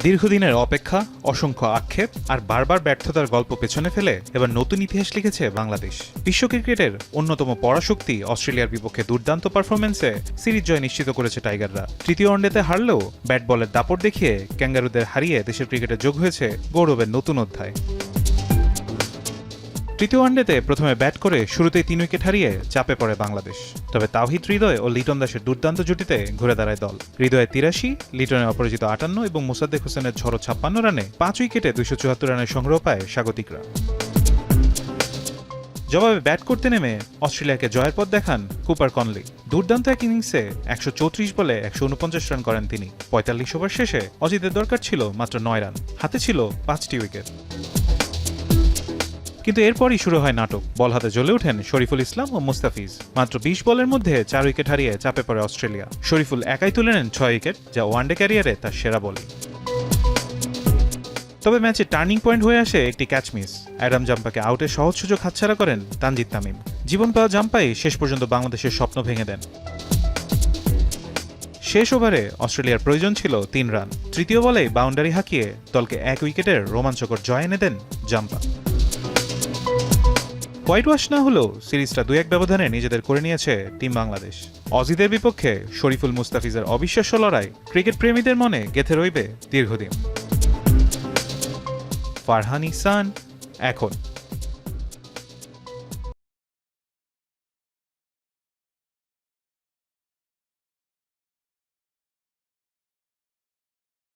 দীর্ঘদিনের অপেক্ষা, অসংখ্য আক্ষেপ আর বারবার ব্যর্থতার গল্প পেছনে ফেলে এবার নতুন ইতিহাস লিখেছে বাংলাদেশ। বিশ্ব ক্রিকেটের অন্যতম পরাশক্তি অস্ট্রেলিয়ার বিপক্ষে দুর্দান্ত পারফরম্যান্সে সিরিজ জয় নিশ্চিত করেছে টাইগাররা। তৃতীয় ওয়ানডেতে হারলেও ব্যাট বলের দাপট দেখিয়ে ক্যাঙ্গারুদের হারিয়ে দেশের ক্রিকেটে যোগ হয়েছে গৌরবের নতুন অধ্যায়। তৃতীয় ওয়ানডেতে প্রথমে ব্যাট করে শুরুতেই 3 উইকেট হারিয়ে চাপে পড়ে বাংলাদেশ। তবে তাওহিদ হৃদয় ও লিটন দাসের দুর্দান্ত জুটিতে ঘুরে দাঁড়ায় দল। হৃদয়ে 83, লিটনের অপরাজিত 58 এবং মোসাদ্দেক হোসেনের ঝড়ো 56 রানে 5 উইকেটে 274 রানের সংগ্রহ পায় স্বাগতিকরা। জবাবে ব্যাট করতে নেমে অস্ট্রেলিয়াকে জয়ের পথ দেখান কুপার কনলি। দুর্দান্ত এক ইনিংসে 134 বলে 149 রান করেন তিনি। 45 ওভার শেষে অজিতের দরকার ছিল মাত্র 9 রান, হাতে ছিল 5টি উইকেট। কিন্তু এরপরই শুরু হয় নাটক। বল হাতে জ্বলে ওঠেন শরীফুল ইসলাম ও মুস্তাফিজ। মাত্র 20 বলের মধ্যে 4 উইকেট হারিয়ে চাপে পড়ে অস্ট্রেলিয়া। শরীফুল একাই তুলে নেন 6 উইকেট, যা ওয়ানডে ক্যারিয়ারে তার সেরা বোলিং। তবে ম্যাচে টার্নিং পয়েন্ট হয়ে আসে একটি ক্যাচ মিস। অ্যাডাম জাম্পাকে আউটের সহজ সুযোগ হাতছাড়া করেন তানজিদ তামিম। জীবন পাওয়া জাম্পাই শেষ পর্যন্ত বাংলাদেশের স্বপ্ন ভেঙে দেন। শেষ ওভারে অস্ট্রেলিয়ার প্রয়োজন ছিল 3 রান। তৃতীয় বলেই বাউন্ডারি হাঁকিয়ে দলকে 1 উইকেটের রোমাঞ্চকর জয় এনে দেন জাম্পা। হোয়াইট ওয়াশ না হলেও সিরিজটা 2-1 ব্যবধানে নিজেদের করে নিয়েছে টিম বাংলাদেশ। অজিদের বিপক্ষে শরীফুল মুস্তাফিজের অবিশ্বাস্য লড়াই ক্রিকেট প্রেমীদের মনে গেঁথে রইবে দীর্ঘদিন। ফারহান ইহসান এখন।